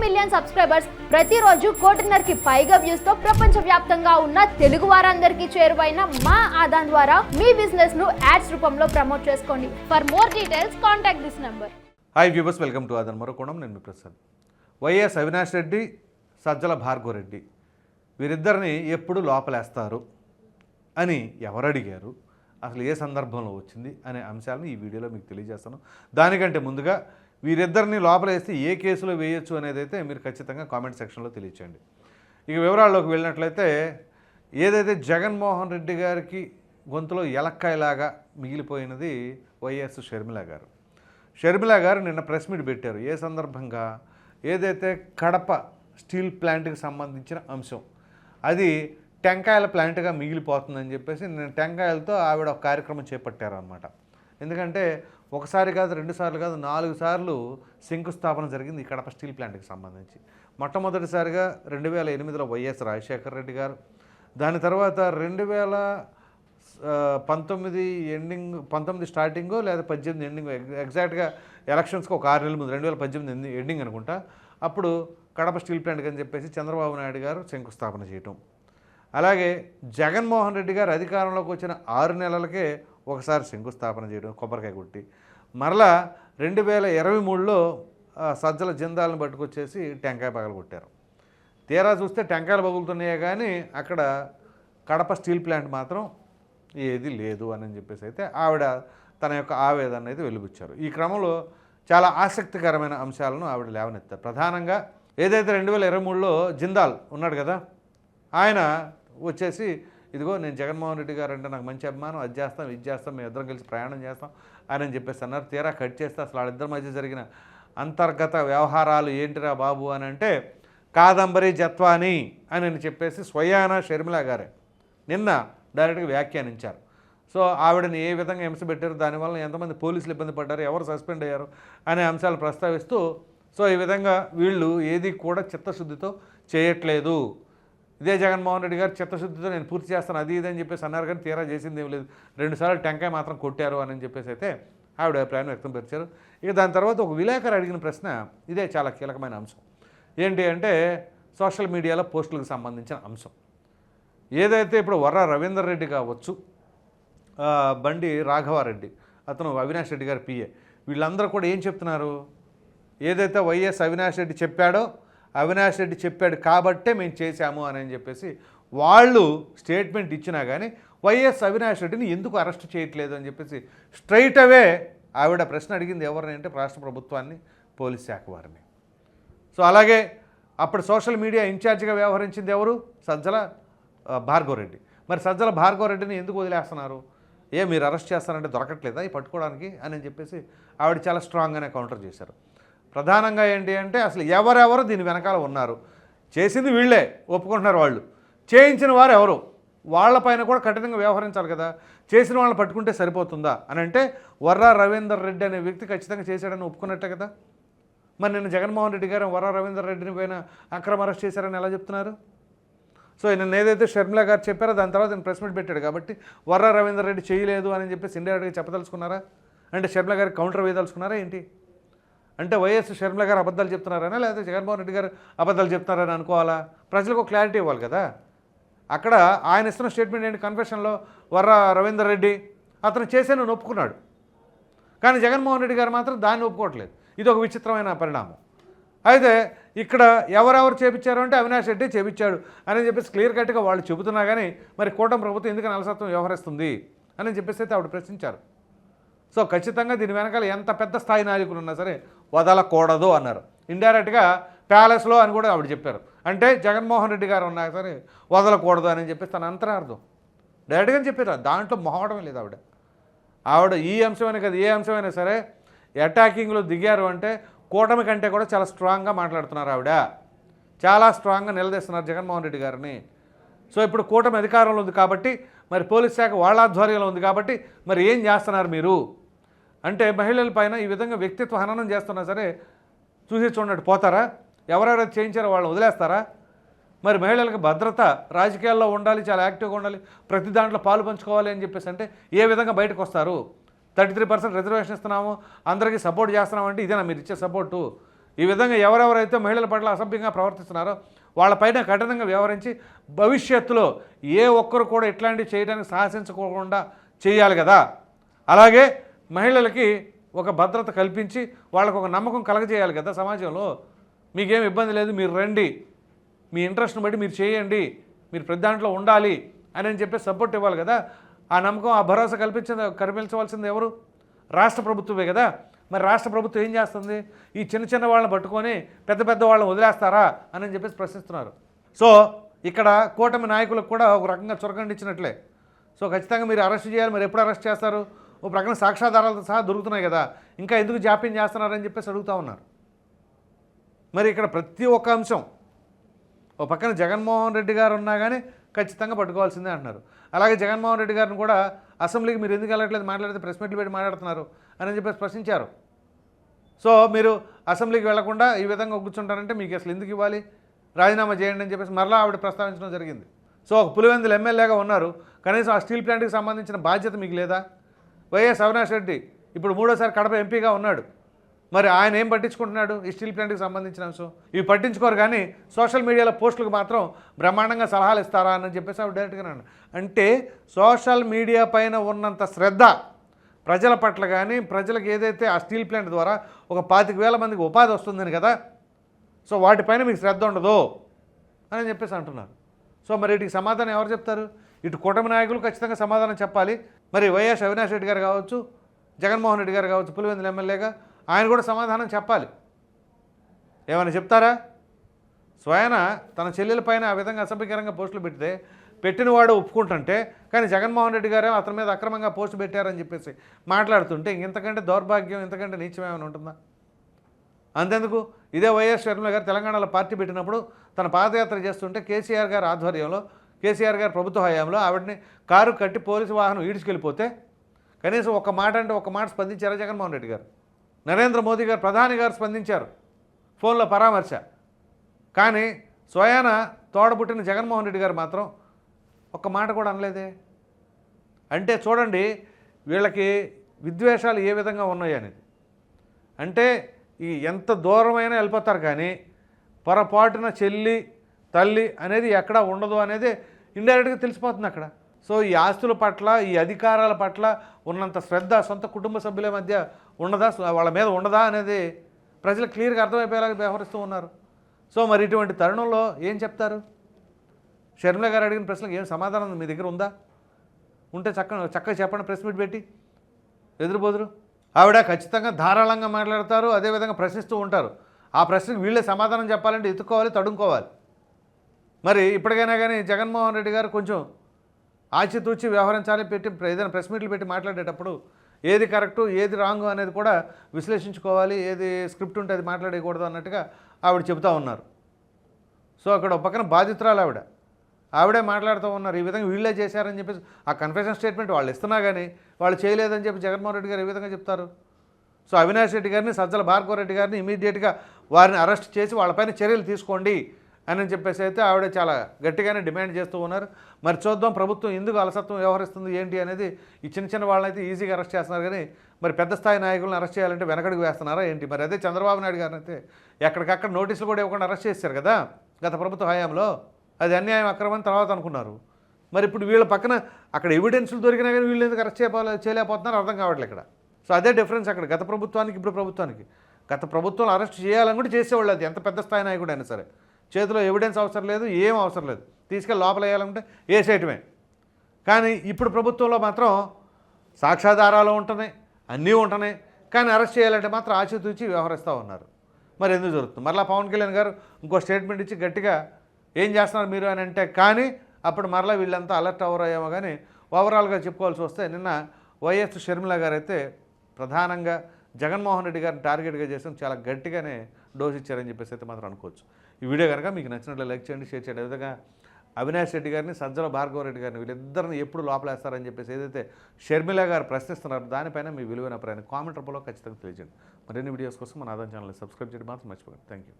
Million subscribers, ప్రతిరోజు 1.5 పైగా views తో ప్రపంచవ్యాప్తంగా ఉన్న తెలుగు వారందరికీ చేరువైన మా ఆదాన్ ద్వారా మీ బిజినెస్ ను యాడ్స్ రూపంలో ప్రమోట్ చేసుకోండి. For more details contact this number. Hi viewers, welcome to Aadhan మరొకోణం. నేను మీ ప్రసాద్. వైఎస్ అవినాష్ రెడ్డి, సజ్జల భార్గవరెడ్డి వీరిద్దరిని ఎప్పుడు లోపలేస్తారు అని ఎవరు అడిగారు, అసలు ఏ సందర్భంలో వచ్చింది అనే అంశాలను ఈ వీడియోలో మీకు తెలియజేస్తాను. దానికంటే ముందుగా వీరిద్దరిని లోపలేస్తే ఏ కేసులో వేయొచ్చు అనేది అయితే మీరు ఖచ్చితంగా కామెంట్ సెక్షన్లో తెలియచేయండి. ఇక వివరాల్లోకి వెళ్ళినట్లయితే, ఏదైతే జగన్మోహన్ రెడ్డి గారికి గొంతులో ఎలక్కాయలాగా మిగిలిపోయినది వైఎస్ షర్మిల గారు. షర్మిల గారు నిన్న ప్రెస్ మీట్ పెట్టారు. ఏ సందర్భంగా? ఏదైతే కడప స్టీల్ ప్లాంట్కి సంబంధించిన అంశం, అది టెంకాయల ప్లాంట్గా మిగిలిపోతుందని చెప్పేసి నేను టెంకాయలతో ఆవిడ ఒక కార్యక్రమం చేపట్టారు అనమాట. ఎందుకంటే ఒకసారి కాదు, 2 సార్లు కాదు, 4 సార్లు శంకుస్థాపన జరిగింది ఈ కడప స్టీల్ ప్లాంట్కి సంబంధించి. మొట్టమొదటిసారిగా 2008లో వైఎస్ రాజశేఖర రెడ్డి గారు, దాని తర్వాత 2019 స్టార్టింగో లేదా 18 ఎండింగ్, ఎగ్జాక్ట్గా ఎలక్షన్స్కి ఒక 6 నెలల ముందు 2018 ఎండింగ్ అనుకుంటా, అప్పుడు కడప స్టీల్ ప్లాంట్కి అని చెప్పేసి చంద్రబాబు నాయుడు గారు శంకుస్థాపన చేయటం. అలాగే జగన్మోహన్ రెడ్డి గారు అధికారంలోకి వచ్చిన 6 నెలలకే ఒకసారి శంకుస్థాపన చేయడం, కొబ్బరికాయ కొట్టి. మరలా 2023లో సజ్జల జిందాలను పట్టుకొచ్చేసి టెంకాయ పగలు కొట్టారు. తీరా చూస్తే టెంకాయలు పగులుతున్నాయే కానీ అక్కడ కడప స్టీల్ ప్లాంట్ మాత్రం ఏది లేదు అని చెప్పేసి అయితే ఆవిడ తన యొక్క ఆవేదన అయితే వెలుగుచ్చారు. ఈ క్రమంలో చాలా ఆసక్తికరమైన అంశాలను ఆవిడ లేవనెత్తారు. ప్రధానంగా ఏదైతే 2023లో జిందాల్ ఉన్నాడు కదా, ఆయన వచ్చేసి ఇదిగో నేను జగన్మోహన్ రెడ్డి గారు అంటే నాకు మంచి అభిమానం, అది చేస్తాం ఇది చేస్తాం, మేము ఇద్దరం కలిసి ప్రయాణం చేస్తాం అని చెప్పేసి అన్నారు. తీరా కట్ చేస్తే అసలు వాళ్ళిద్దరి మధ్య జరిగిన అంతర్గత వ్యవహారాలు ఏంటిరా బాబు అని అంటే, కాదంబరి జత్వాని అని చెప్పేసి స్వయాన షర్మిల గారే నిన్న డైరెక్ట్గా వ్యాఖ్యానించారు. సో ఆవిడని ఏ విధంగా హింస పెట్టారు, దానివల్ల ఎంతమంది పోలీసులు ఇబ్బంది పడ్డారు, ఎవరు సస్పెండ్ అయ్యారు అనే అంశాలు ప్రస్తావిస్తూ, సో ఈ విధంగా వీళ్ళు ఏది కూడా చిత్తశుద్ధితో చేయట్లేదు, ఇదే జగన్మోహన్ రెడ్డి గారు చిత్తశుద్ధితో నేను పూర్తి చేస్తాను అది ఇది అని చెప్పేసి అన్నారు, కానీ తీరా చేసింది ఏం లేదు, 2 సార్లు టెంకాయ మాత్రం కొట్టారు అని చెప్పేసి అయితే ఆవిడ అభిప్రాయం వ్యక్తం పరిచారు. ఇక దాని తర్వాత ఒక విలేకరు అడిగిన ప్రశ్న ఇదే చాలా కీలకమైన అంశం. ఏంటి అంటే సోషల్ మీడియాలో పోస్టులకు సంబంధించిన అంశం. ఏదైతే ఇప్పుడు వర్ర రవీందర్ రెడ్డి కావచ్చు, బండి రాఘవారెడ్డి, అతను అవినాష్ రెడ్డి గారి పిఏ, వీళ్ళందరూ కూడా ఏం చెప్తున్నారు, ఏదైతే వైఎస్ అవినాష్ రెడ్డి చెప్పాడో, అవినాష్ రెడ్డి చెప్పాడు కాబట్టే మేము చేశాము అని చెప్పేసి వాళ్ళు స్టేట్మెంట్ ఇచ్చినా కానీ వైఎస్ అవినాష్ రెడ్డిని ఎందుకు అరెస్ట్ చేయట్లేదు అని చెప్పేసి స్ట్రైట్ అవే ఆవిడ ప్రశ్న అడిగింది. ఎవరిని అంటే రాష్ట్ర ప్రభుత్వాన్ని, పోలీస్ శాఖ వారిని. సో అలాగే అప్పుడు సోషల్ మీడియా ఇన్ఛార్జిగా వ్యవహరించింది ఎవరు? సజ్జల భార్గవరెడ్డి. మరి సజ్జల భార్గవరెడ్డిని ఎందుకు వదిలేస్తున్నారు, మీరు అరెస్ట్ చేస్తారంటే దొరకట్లేదా ఈ పట్టుకోవడానికి అని చెప్పేసి ఆవిడ చాలా స్ట్రాంగ్గానే కౌంటర్ చేశారు. ప్రధానంగా ఏంటి అంటే అసలు ఎవరెవరు దీని వెనకాల ఉన్నారు, చేసింది వీళ్ళే ఒప్పుకుంటున్నారు, వాళ్ళు చేయించిన వారు ఎవరు, వాళ్ళపైన కూడా కఠినంగా వ్యవహరించాలి కదా. చేసిన వాళ్ళని పట్టుకుంటే సరిపోతుందా అని అంటే వర్ర రవీందర్ రెడ్డి అనే వ్యక్తి ఖచ్చితంగా చేశాడని ఒప్పుకున్నట్టే కదా. మరి నిన్న జగన్మోహన్ రెడ్డి గారు వర్ర రవీందర్ రెడ్డిని పైన అక్రమ అరెస్ట్ చేశారని ఎలా చెప్తున్నారు? సో నిన్న ఏదైతే షర్మిల గారు చెప్పారో దాని తర్వాత నేను ప్రెస్ మీట్ పెట్టాడు కాబట్టి వర్ర రవీందర్ రెడ్డి చేయలేదు అని చెప్పేసి ఇండైరెక్ట్గా చెప్పదలుచుకున్నారా? అంటే షర్మిల గారికి కౌంటర్ వేయదలుచుకున్నారా ఏంటి? అంటే వైఎస్ షర్మిల గారు అబద్ధాలు చెప్తున్నారనా, లేకపోతే జగన్మోహన్ రెడ్డి గారు అబద్ధాలు చెప్తున్నారని అనుకోవాలా? ప్రజలకు క్లారిటీ ఇవ్వాలి కదా. అక్కడ ఆయన ఇస్తున్న స్టేట్మెంట్ ఏంటి, కన్ఫెషన్లో వర్ర రవీందర్ రెడ్డి అతను చేశానని ఒప్పుకున్నాడు, కానీ జగన్మోహన్ రెడ్డి గారు మాత్రం దాన్ని ఒప్పుకోవట్లేదు. ఇది ఒక విచిత్రమైన పరిణామం. అయితే ఇక్కడ ఎవరెవరు చేపించారు అంటే అవినాష్ రెడ్డి చేపించాడు అని చెప్పేసి క్లియర్ కట్గా వాళ్ళు చెబుతున్నా కానీ మరి కూటమి ప్రభుత్వం ఎందుకు అలసత్వం వ్యవహరిస్తుంది అని చెప్పేసి అయితే ఆవిడ ప్రశ్నించారు. సో ఖచ్చితంగా దీని వెనకాల ఎంత పెద్ద స్థాయి నాయకులు ఉన్నా సరే వదలకూడదు అన్నారు. ఇండైరెక్ట్గా ప్యాలెస్లో అని కూడా ఆవిడ చెప్పారు. అంటే జగన్మోహన్ రెడ్డి గారు ఉన్నా సరే వదలకూడదు అని చెప్పేసి తన అంతరార్థం డైరెక్ట్గా చెప్పారు. దాంట్లో మొహవడమే లేదు ఆవిడ ఈ అంశమైనా కదా ఏ అంశమైనా సరే అటాకింగ్లో దిగారు అంటే కూటమి కంటే కూడా చాలా స్ట్రాంగ్గా మాట్లాడుతున్నారు. ఆవిడ చాలా స్ట్రాంగ్గా నిలదీస్తున్నారు జగన్మోహన్ రెడ్డి గారిని. సో ఇప్పుడు కూటమి అధికారంలో ఉంది కాబట్టి, మరి పోలీస్ శాఖ వాళ్ళ ఆధ్వర్యంలో ఉంది కాబట్టి మరి ఏం చేస్తున్నారు మీరు అంటే మహిళల పైన ఈ విధంగా వ్యక్తిత్వ హననం చేస్తున్నా సరే చూసి చూడనట్టు పోతారా? ఎవరెవరైతే చేయించారో వాళ్ళని వదిలేస్తారా? మరి మహిళలకు భద్రత రాజకీయాల్లో ఉండాలి, చాలా యాక్టివ్గా ఉండాలి, ప్రతి దాంట్లో పాలు పంచుకోవాలి అని చెప్పేసి అంటే ఏ విధంగా బయటకు వస్తారు? 33% రిజర్వేషన్ ఇస్తున్నాము, అందరికీ సపోర్ట్ చేస్తున్నామంటే ఇదేనా మీరు ఇచ్చే సపోర్టు? ఈ విధంగా ఎవరెవరైతే మహిళల పట్ల అసభ్యంగా ప్రవర్తిస్తున్నారో వాళ్ళపైన కఠినంగా వ్యవహరించి భవిష్యత్తులో ఏ ఒక్కరు కూడా ఇట్లాంటివి చేయడానికి సాహసించకుండా చేయాలి కదా. అలాగే మహిళలకి ఒక భద్రత కల్పించి వాళ్ళకు ఒక నమ్మకం కలగజేయాలి కదా సమాజంలో. మీకేం ఇబ్బంది లేదు, మీరు రండి, మీ ఇంట్రెస్ట్ని బట్టి మీరు చేయండి, మీరు ప్రతి దాంట్లో ఉండాలి అని చెప్పి సపోర్ట్ ఇవ్వాలి కదా. ఆ నమ్మకం, ఆ భరోసా కల్పించవలసింది ఎవరు? రాష్ట్ర ప్రభుత్వమే కదా. మరి రాష్ట్ర ప్రభుత్వం ఏం చేస్తుంది? ఈ చిన్న చిన్న వాళ్ళని పట్టుకొని పెద్ద పెద్ద వాళ్ళని వదిలేస్తారా అని చెప్పేసి ప్రశ్నిస్తున్నారు. సో ఇక్కడ కూటమి నాయకులకు కూడా ఒక రకంగా చురకండిచ్చినట్లే. సో ఖచ్చితంగా మీరు అరెస్ట్ చేయాలి. మరి ఎప్పుడు అరెస్ట్ చేస్తారు? ఓ ప్రకటన సాక్ష్యాధారాలతో సహా దొరుకుతున్నాయి కదా, ఇంకా ఎందుకు జాప్యం చేస్తున్నారని చెప్పేసి అడుగుతూ ఉన్నారు. మరి ఇక్కడ ప్రతి ఒక్క అంశం, ఓ పక్కన జగన్మోహన్ రెడ్డి గారు ఉన్నా కానీ ఖచ్చితంగా పట్టుకోవాల్సిందే అంటున్నారు. అలాగే జగన్మోహన్ రెడ్డి గారిని కూడా అసెంబ్లీకి మీరు ఎందుకు వెళ్ళట్లేదు, మాట్లాడితే ప్రెస్ మీట్లు పెట్టి మాట్లాడుతున్నారు అని చెప్పేసి ప్రశ్నించారు. సో మీరు అసెంబ్లీకి వెళ్లకుండా ఈ విధంగా కూర్చుంటారంటే మీకు అసలు ఎందుకు ఇవ్వాలి, రాజీనామా చేయండి అని చెప్పేసి మరలా ఆవిడ ప్రస్తావించడం జరిగింది. సో ఒక పులివెందుల ఎమ్మెల్యేగా ఉన్నారు, కనీసం ఆ స్టీల్ ప్లాంట్కి సంబంధించిన బాధ్యత మీకు లేదా? వైఎస్ అవినాష్ రెడ్డి ఇప్పుడు 3వ సారి కడప ఎంపీగా ఉన్నాడు, మరి ఆయన ఏం పట్టించుకుంటున్నాడు ఈ స్టీల్ ప్లాంట్కి సంబంధించిన అంశం? ఇవి పట్టించుకోరు, కానీ సోషల్ మీడియాలో పోస్టులకు మాత్రం బ్రహ్మాండంగా సలహాలు ఇస్తారా అని చెప్పేసి ఆవిడ డైరెక్ట్గా అంటే సోషల్ మీడియా పైన ఉన్నంత శ్రద్ధ ప్రజల పట్ల కానీ, ప్రజలకు ఏదైతే ఆ స్టీల్ ప్లాంట్ ద్వారా ఒక 25,000 మందికి ఉపాధి వస్తుందని కదా, సో వాటిపైన మీకు శ్రద్ధ ఉండదు అని చెప్పేసి అంటున్నారు. సో మరి వీటికి సమాధానం ఎవరు చెప్తారు? ఇటు కూటమి నాయకులు ఖచ్చితంగా సమాధానం చెప్పాలి. మరి వైఎస్ అవినాష్ రెడ్డి గారు కావచ్చు, జగన్మోహన్ రెడ్డి గారు కావచ్చు, పులివెందుల ఎమ్మెల్యేగా ఆయన కూడా సమాధానం చెప్పాలి. ఏమైనా చెప్తారా? స్వయాన తన చెల్లెల పైన ఆ విధంగా అసభ్యకరంగా పోస్టులు పెట్టినవాడు ఒప్పుకుంటుంటే, కానీ జగన్మోహన్ రెడ్డి గారు అతని మీద అక్రమంగా పోస్టు పెట్టారని చెప్పేసి మాట్లాడుతుంటే ఇంతకంటే దౌర్భాగ్యం, ఇంతకంటే నీచమేమైనా ఉంటుందా? అంతెందుకు, ఇదే వైఎస్ షర్మిల గారు తెలంగాణలో పార్టీ పెట్టినప్పుడు తన పాదయాత్ర చేస్తుంటే కేసీఆర్ గారి ఆధ్వర్యంలో, కేసీఆర్ గారి ప్రభుత్వ హయాంలో ఆవిడని కారు కట్టి పోలీసు వాహనం ఈడ్చుకెళ్ళిపోతే కనీసం ఒక మాట అంటే ఒక మాట స్పందించారా జగన్మోహన్ రెడ్డి గారు? నరేంద్ర మోదీ గారు, ప్రధాని గారు స్పందించారు, ఫోన్లో పరామర్శ. కానీ స్వయాన తోడబుట్టిన జగన్మోహన్ రెడ్డి గారు మాత్రం ఒక్క మాట కూడా అనలేదే. అంటే చూడండి వీళ్ళకి విద్వేషాలు ఏ విధంగా ఉన్నాయి అనేది. అంటే ఈ ఎంత దూరమైనా వెళ్ళిపోతారు, కానీ పొరపాటున చెల్లి తల్లి అనేది ఎక్కడా ఉండదు అనేది ఇండైరెక్ట్గా తెలిసిపోతుంది అక్కడ. సో ఈ ఆస్తుల పట్ల, ఈ అధికారాల పట్ల ఉన్నంత శ్రద్ధ సొంత కుటుంబ సభ్యుల మధ్య ఉండదా, వాళ్ళ మీద ఉండదా అనేది ప్రజలు క్లియర్గా అర్థమైపోయేలాగా వ్యవహరిస్తూ ఉన్నారు. సో మరి ఇటువంటి తరుణంలో ఏం చెప్తారు? షర్మిల గారు అడిగిన ప్రశ్నలకు ఏం సమాధానం మీ దగ్గర ఉందా? ఉంటే చక్కగా చెప్పండి, ప్రెస్ మీట్ పెట్టి ఎదురుబోదురు. ఆవిడ ఖచ్చితంగా ధారాళంగా మాట్లాడతారు, అదేవిధంగా ప్రశ్నిస్తూ ఉంటారు. ఆ ప్రశ్నకు వీళ్ళే సమాధానం చెప్పాలంటే ఎత్తుకోవాలి, తడుముకోవాలి. మరి ఇప్పటికైనా కానీ జగన్మోహన్ రెడ్డి గారు కొంచెం ఆచితూచి వ్యవహరించాలి, ఏదైనా ప్రెస్ మీట్లు పెట్టి మాట్లాడేటప్పుడు ఏది కరెక్టు ఏది రాంగు అనేది కూడా విశ్లేషించుకోవాలి, ఏది స్క్రిప్ట్ ఉంటే అది మాట్లాడకూడదు అన్నట్టుగా ఆవిడ చెబుతూ ఉన్నారు. సో అక్కడ ఒక పక్కన బాధితురాలు ఆవిడే మాట్లాడుతూ ఉన్నారు, ఈ విధంగా వీళ్ళే చేశారని చెప్పేసి ఆ కన్ఫెషన్ స్టేట్మెంట్ వాళ్ళు ఇస్తున్నా కానీ వాళ్ళు చేయలేదని చెప్పి జగన్మోహన్ రెడ్డి గారు ఏ విధంగా చెప్తారు? సో అవినాష్ రెడ్డి గారిని, సజ్జల భార్గవరెడ్డి గారిని ఇమీడియట్గా వారిని అరెస్ట్ చేసి వాళ్ళపైన చర్యలు తీసుకోండి అని చెప్పేసి అయితే ఆవిడ చాలా గట్టిగానే డిమాండ్ చేస్తూ ఉన్నారు. మరి చూద్దాం ప్రభుత్వం ఎందుకు అలసత్వం వ్యవహరిస్తుంది ఏంటి అనేది. ఈ చిన్న చిన్న వాళ్ళనైతే ఈజీగా అరెస్ట్ చేస్తున్నారు, కానీ మరి పెద్ద స్థాయి నాయకులను అరెస్ట్ చేయాలంటే వెనకడుగు వేస్తున్నారా ఏంటి? మరి అదే చంద్రబాబు నాయుడు గారిని అయితే ఎక్కడికక్కడ నోటీసులు కూడా ఇవ్వకుండా అరెస్ట్ చేశారు కదా గత ప్రభుత్వ హయాంలో. అది అన్యాయం, అక్రమం తర్వాత అనుకున్నారు. మరి ఇప్పుడు వీళ్ళ పక్కన అక్కడ ఎవిడెన్స్లు దొరికినా కానీ వీళ్ళు ఎందుకు అరెస్ట్ చేయలేకపోతున్నారు అర్థం కావట్లేదు ఇక్కడ. సో అదే డిఫరెన్స్ అక్కడ గత ప్రభుత్వానికి ఇప్పుడు ప్రభుత్వానికి. గత ప్రభుత్వం అరెస్ట్ చేయాలని కూడా చేసేవాళ్ళు, అది ఎంత పెద్ద స్థాయి నాయకుడు అయినా సరే. చేతిలో ఎవిడెన్స్ అవసరం లేదు, ఏం అవసరం లేదు, తీసుకెళ్ళి లోపల వేయాలంటే వేసేయటమే. కానీ ఇప్పుడు ప్రభుత్వంలో మాత్రం సాక్ష్యాధారాలు ఉంటున్నాయి, అన్నీ ఉంటున్నాయి, కానీ అరెస్ట్ చేయాలంటే మాత్రం ఆచితూచి వ్యవహరిస్తూ ఉన్నారు. మరి ఎందుకు జరుగుతుంది? మరలా పవన్ కళ్యాణ్ గారు ఇంకో స్టేట్మెంట్ ఇచ్చి గట్టిగా ఏం చేస్తున్నారు మీరు అని అంటే, కానీ అప్పుడు మరలా వీళ్ళంతా అలర్ట్ అయ్యామో. కానీ ఓవరాల్గా చెప్పుకోవాల్సి వస్తే నిన్న వైఎస్ షర్మిల గారు అయితే ప్రధానంగా జగన్మోహన్ రెడ్డి గారిని టార్గెట్గా చేసి చాలా గట్టిగానే డోస్ ఇచ్చారని చెప్పేసి అయితే మాత్రం అనుకోవచ్చు. ఈ వీడియో కనుక మీకు నచ్చినట్లు లైక్ చేయండి, షేర్ చేయండి. విధంగా అవినాష్ రెడ్డి గారిని, సజ్జల భార్గవరెడ్డి గారిని వీళ్ళిద్దరిని ఎప్పుడు లోపలేస్తారని చెప్పేసి ఏదైతే షర్మిల గారు ప్రశ్నిస్తున్నారో దానిపైన మీ విలువైన అభిప్రాయాన్ని కామెంట్ రూపంలో ఖచ్చితంగా తెలియజేయండి. మరిన్ని వీడియోస్ కోసం మన ఆదాయం ఛానల్ని సబ్స్క్రైబ్ చేయడం మాత్రం మర్చిపోకండి. Thank you.